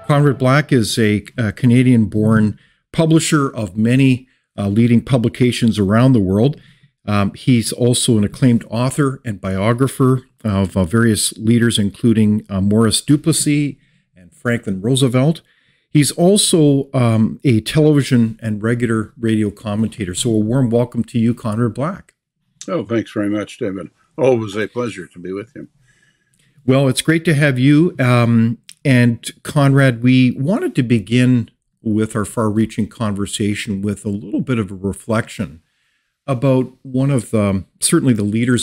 Conrad Black is a Canadian-born publisher of many leading publications around the world. He's also an acclaimed author and biographer of various leaders, including Maurice Duplessis and Franklin Roosevelt. He's also a television and regular radio commentator. So a warm welcome to you, Conrad Black. Oh, thanks very much, David. Always a pleasure to be with you. Well, it's great to have you. And Conrad, we wanted to begin with our far-reaching conversation with a little bit of a reflection about one of certainly the leader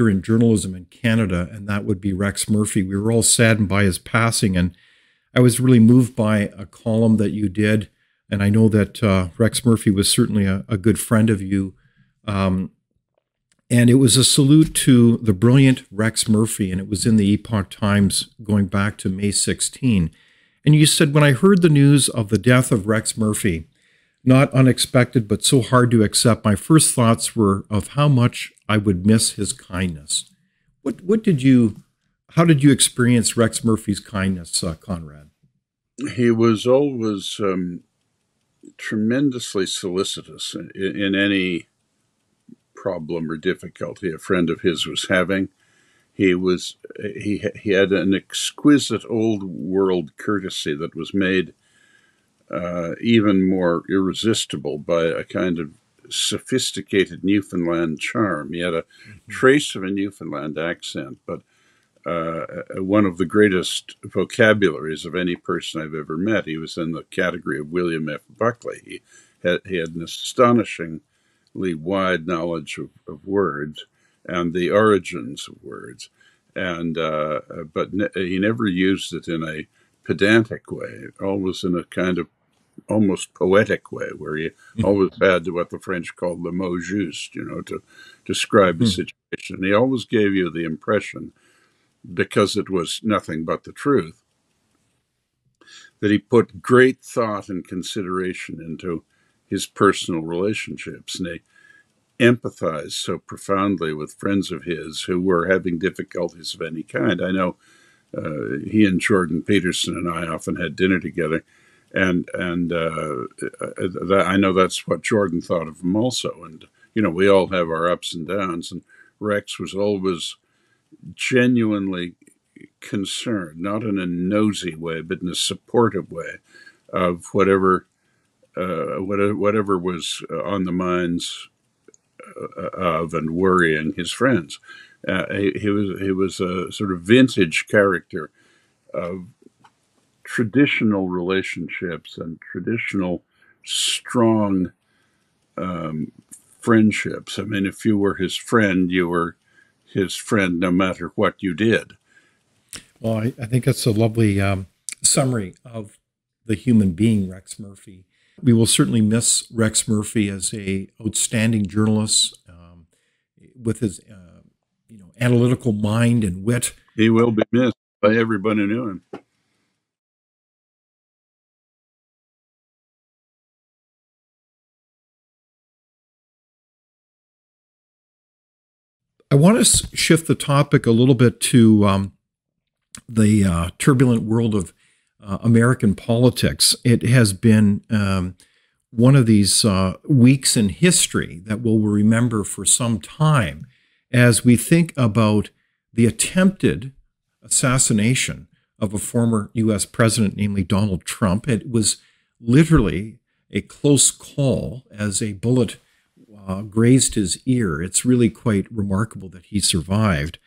in journalism in Canada, and that would be Rex Murphy. We were all saddened by his passing, and I was really moved by a column that you did, and I know that Rex Murphy was certainly a good friend of you. And it was a salute to the brilliant Rex Murphy, and it was in the Epoch Times going back to May 16. And you said, when I heard the news of the death of Rex Murphy, not unexpected, but so hard to accept, my first thoughts were of how much I would miss his kindness. How did you experience Rex Murphy's kindness, Conrad? He was always tremendously solicitous in any problem or difficulty a friend of his was having. He had an exquisite old world courtesy that was made even more irresistible by a kind of sophisticated Newfoundland charm. He had a trace of a Newfoundland accent, but one of the greatest vocabularies of any person I've ever met. He was in the category of William F. Buckley. He had an astonishingly wide knowledge of words and the origins of words, and but he never used it in a pedantic way, always in a kind of almost poetic way, where he always had what the French call le mot juste, to describe the situation. He always gave you the impression, because it was nothing but the truth, that he put great thought and consideration into his personal relationships, and he empathized so profoundly with friends of his who were having difficulties of any kind. I know he and Jordan Peterson and I often had dinner together, and I know that's what Jordan thought of him also. And we all have our ups and downs, and Rex was always genuinely concerned, not in a nosy way, but in a supportive way, of whatever was on the minds of and worrying his friends. He was a sort of vintage character of traditional relationships and traditional strong friendships. I mean, if you were his friend, you were his friend no matter what you did. Well, I think that's a lovely summary of the human being, Rex Murphy. We will certainly miss Rex Murphy as a outstanding journalist with his analytical mind and wit. He will be missed by everyone who knew him. I want to shift the topic a little bit to the turbulent world of American politics. It has been one of these weeks in history that we'll remember for some time as we think about the attempted assassination of a former U.S. president, namely Donald Trump. It was literally a close call as a bullet grazed his ear. It's really quite remarkable that he survived.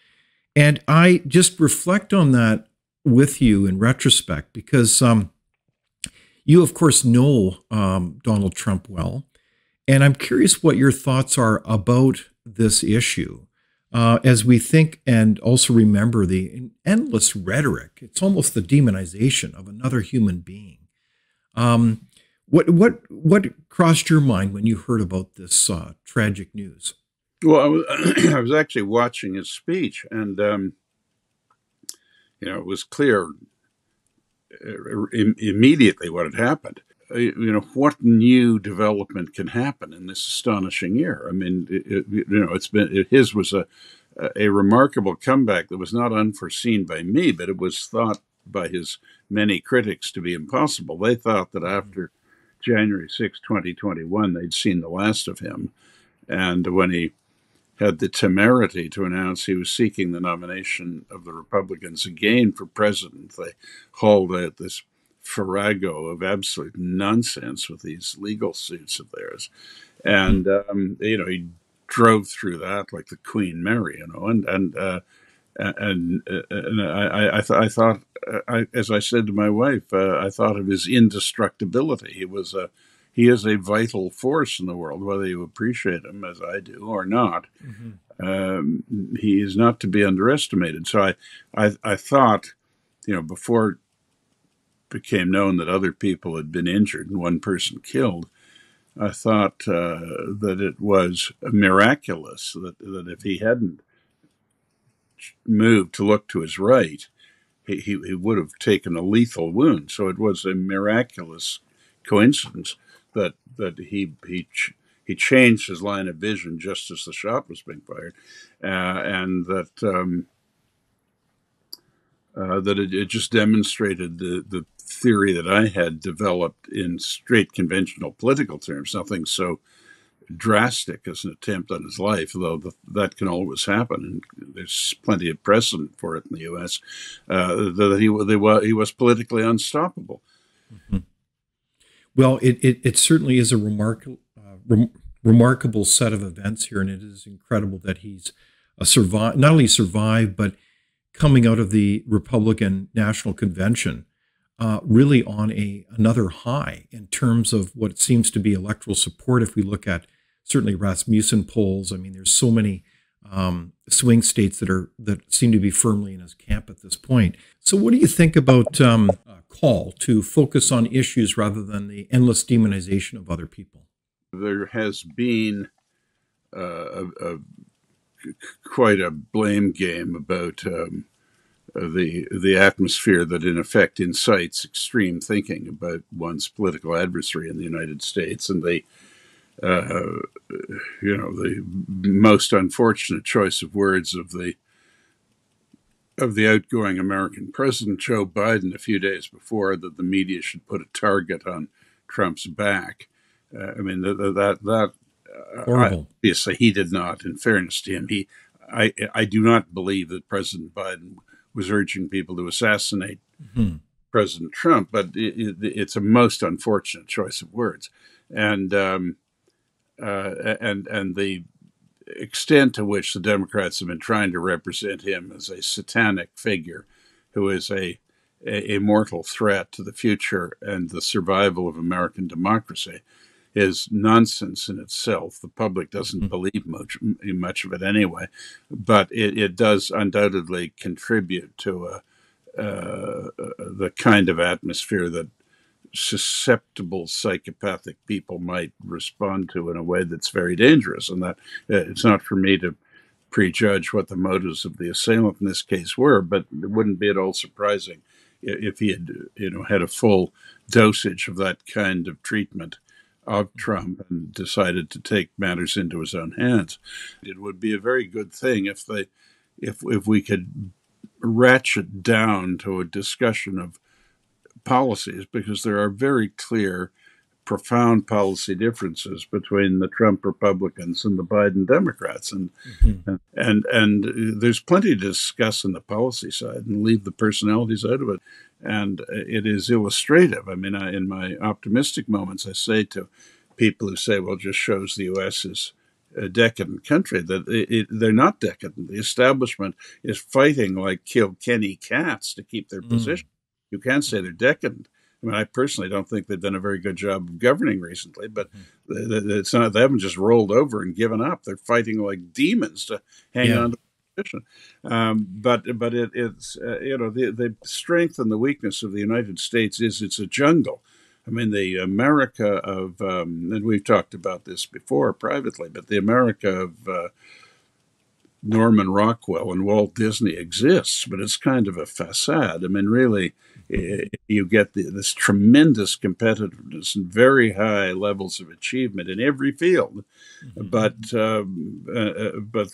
And I just reflect on that with you in retrospect, because you, of course, know Donald Trump well. And I'm curious what your thoughts are about this issue as we think and also remember the endless rhetoric. It's almost the demonization of another human being. What crossed your mind when you heard about this tragic news? Well, I was actually watching his speech, and it was clear immediately what had happened. What new development can happen in this astonishing year? I mean, his was a remarkable comeback that was not unforeseen by me, but it was thought by his many critics to be impossible. They thought that after January 6, 2021, they'd seen the last of him. And when he had the temerity to announce he was seeking the nomination of the Republicans again for president, they hauled out this farrago of absolute nonsense with these legal suits of theirs. And, he drove through that like the Queen Mary, I thought, as I said to my wife, I thought of his indestructibility. He is a vital force in the world, whether you appreciate him as I do or not. He is not to be underestimated. So I thought, before it became known that other people had been injured and one person killed, I thought that it was miraculous that if he hadn't moved to look to his right, he would have taken a lethal wound. So it was a miraculous coincidence that he changed his line of vision just as the shot was being fired, and that it just demonstrated the theory that I had developed in straight conventional political terms, nothing so drastic as an attempt on his life, though that can always happen, and there's plenty of precedent for it in the U.S., that he was politically unstoppable. Well, it certainly is a remarkable set of events here, and it is incredible that he's not only survived, but coming out of the Republican National Convention really on another high in terms of what seems to be electoral support. If we look at certainly Rasmussen polls, I mean, there's so many swing states that seem to be firmly in his camp at this point. So what do you think about a call to focus on issues rather than the endless demonization of other people? There has been quite a blame game about the atmosphere that in effect incites extreme thinking about one's political adversary in the United States, and the most unfortunate choice of words of the outgoing American president Joe Biden a few days before, that the media should put a target on Trump's back. I mean, that horrible. Obviously, he did not. In fairness to him, I do not believe that President Biden was urging people to assassinate President Trump, but it's a most unfortunate choice of words, and the extent to which the Democrats have been trying to represent him as a satanic figure who is a mortal threat to the future and the survival of American democracy is nonsense in itself. The public doesn't believe much of it anyway, but it does undoubtedly contribute to the kind of atmosphere that susceptible psychopathic people might respond to in a way that's very dangerous. And that it's not for me to prejudge what the motives of the assailant in this case were, but it wouldn't be at all surprising if he had, had a full dosage of that kind of treatment of Trump and decided to take matters into his own hands. It would be a very good thing if we could ratchet down to a discussion of policies, because there are very clear, profound policy differences between the Trump Republicans and the Biden Democrats, and there's plenty to discuss on the policy side, and leave the personalities out of it. And it is illustrative. I mean, in my optimistic moments, I say to people who say, "Well, it just shows the U.S. is a decadent country," that they're not decadent. The establishment is fighting like Kilkenny cats to keep their position. You can't say they're decadent. I mean, I personally don't think they've done a very good job of governing recently, but it's not, they haven't just rolled over and given up. They're fighting like demons to hang on to the position. But it's the strength and the weakness of the United States is it's a jungle. I mean, the America of, and we've talked about this before privately, but the America of Norman Rockwell and Walt Disney exists, but it's kind of a facade. I mean, really, you get this tremendous competitiveness and very high levels of achievement in every field. But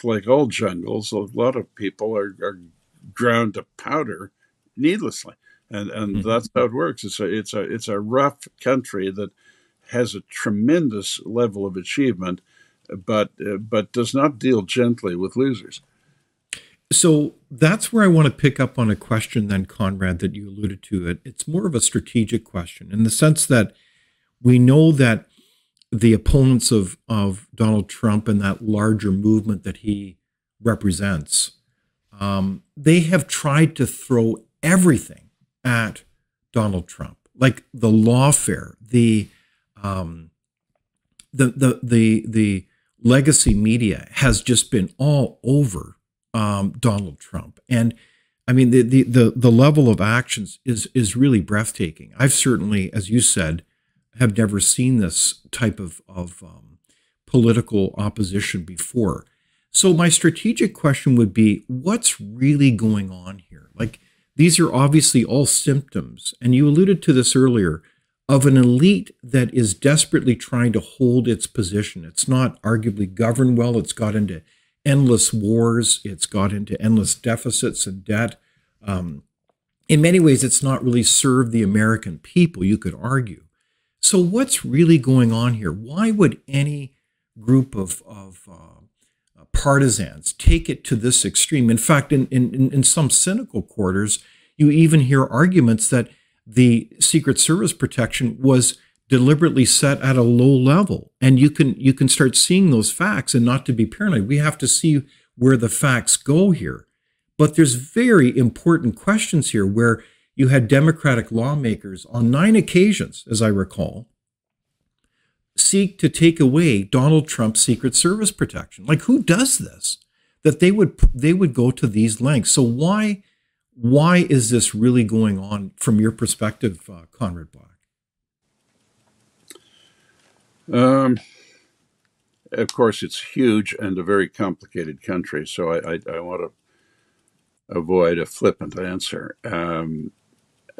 like all jungles, a lot of people are ground to powder needlessly, and that's how it works. It's a rough country that has a tremendous level of achievement, but does not deal gently with losers. So that's where I want to pick up on a question then, Conrad, that you alluded to. It's more of a strategic question in the sense that we know that the opponents of Donald Trump and that larger movement that he represents, they have tried to throw everything at Donald Trump, like the lawfare, the legacy media has just been all over Donald Trump. And I mean, the level of actions is really breathtaking. I've certainly, as you said, have never seen this type of political opposition before. So my strategic question would be, what's really going on here? Like, these are obviously all symptoms, and you alluded to this earlier, of an elite that is desperately trying to hold its position. It's not arguably governed well. It's got into endless wars. It's got into endless deficits and debt. In many ways, it's not really served the American people, you could argue. So what's really going on here? Why would any group of partisans take it to this extreme? In fact, in some cynical quarters, you even hear arguments that the Secret Service protection was deliberately set at a low level. And you can start seeing those facts, and not to be paranoid. We have to see where the facts go here. But there's very important questions here where you had Democratic lawmakers on 9 occasions, as I recall, seek to take away Donald Trump's Secret Service protection. Like, who does this? That they would go to these lengths. So why is this really going on from your perspective, Conrad Black? Of course, it's huge and a very complicated country, so I want to avoid a flippant answer.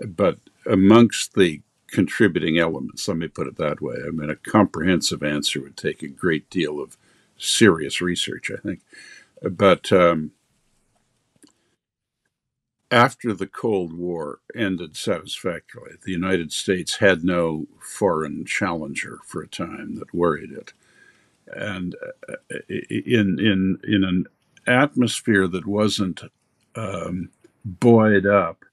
But amongst the contributing elements, let me put it that way, I mean, a comprehensive answer would take a great deal of serious research, I think. But after the Cold War ended satisfactorily, the United States had no foreign challenger for a time that worried it. And in an atmosphere that wasn't buoyed up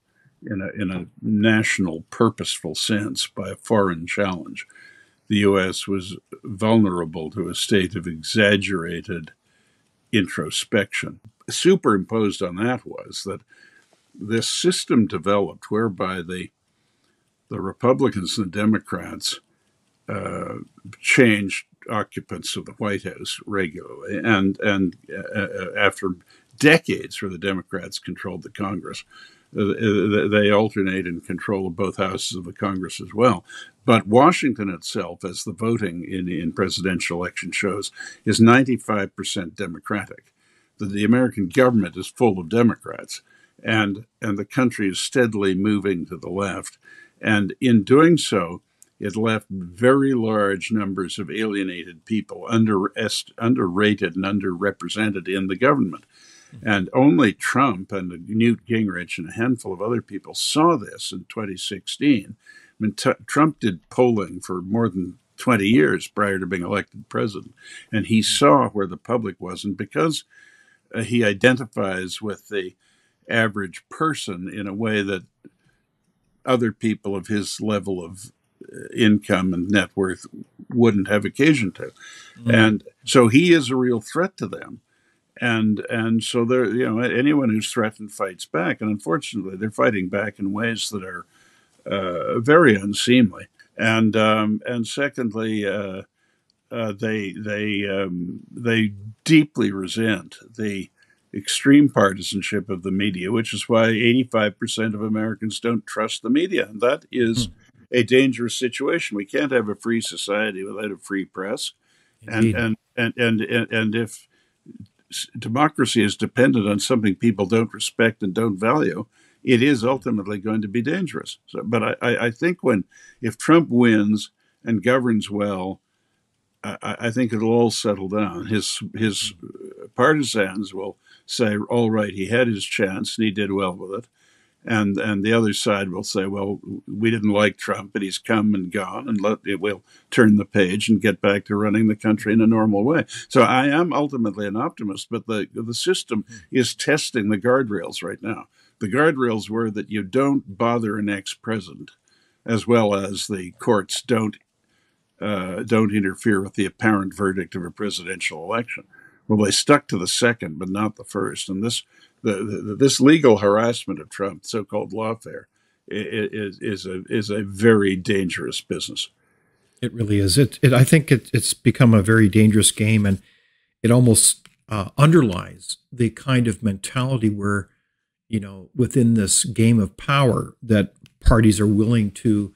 in a national, purposeful sense by a foreign challenge, the U.S. was vulnerable to a state of exaggerated introspection. Superimposed on that was that this system developed whereby the Republicans and the Democrats changed occupants of the White House regularly, and after decades where the Democrats controlled the Congress, they alternate in control of both houses of the Congress as well. But Washington itself, as the voting in presidential election shows, is 95% Democratic. The American government is full of Democrats, and the country is steadily moving to the left. And in doing so, it left very large numbers of alienated people, underrated and underrepresented in the government. And only Trump and Newt Gingrich and a handful of other people saw this in 2016. I mean, Trump did polling for more than 20 years prior to being elected president, and he saw where the public wasn't because he identifies with the average person in a way that other people of his level of income and net worth wouldn't have occasion to. And so he is a real threat to them. And so they're, anyone who's threatened fights back. And unfortunately, they're fighting back in ways that are very unseemly. And secondly, they deeply resent the extreme partisanship of the media, which is why 85% of Americans don't trust the media. And that is a dangerous situation. We can't have a free society without a free press. And if democracy is dependent on something people don't respect and don't value, it is ultimately going to be dangerous. So, but I think if Trump wins and governs well, I think it'll all settle down. His partisans will say, all right, he had his chance and he did well with it. And the other side will say, well, we didn't like Trump, but he's come and gone, and we'll turn the page and get back to running the country in a normal way. So I am ultimately an optimist, but the system is testing the guardrails right now. The guardrails were that you don't bother an ex-president, as well as the courts don't interfere with the apparent verdict of a presidential election. Well, they stuck to the second, but not the first. And this legal harassment of Trump, so-called lawfare, is a very dangerous business. It really is. I think it's become a very dangerous game, and it almost underlies the kind of mentality where, within this game of power, that parties are willing to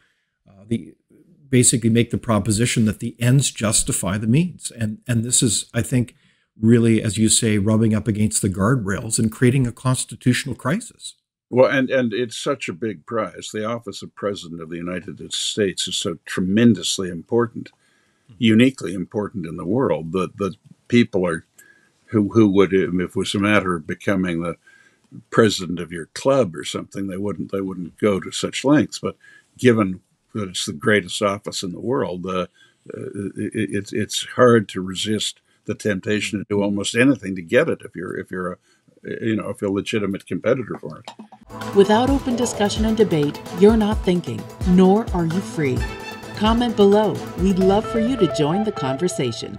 basically make the proposition that the ends justify the means. And this is, I think, really, as you say, rubbing up against the guardrails and creating a constitutional crisis. Well, and it's such a big prize. The office of President of the United States is so tremendously important, uniquely important in the world, that people are who would, if it was a matter of becoming the president of your club or something, they wouldn't go to such lengths. But given that it's the greatest office in the world, it's hard to resist the temptation to do almost anything to get it if you're a legitimate competitor for it. Without open discussion and debate, you're not thinking, nor are you free. Comment below. We'd love for you to join the conversation.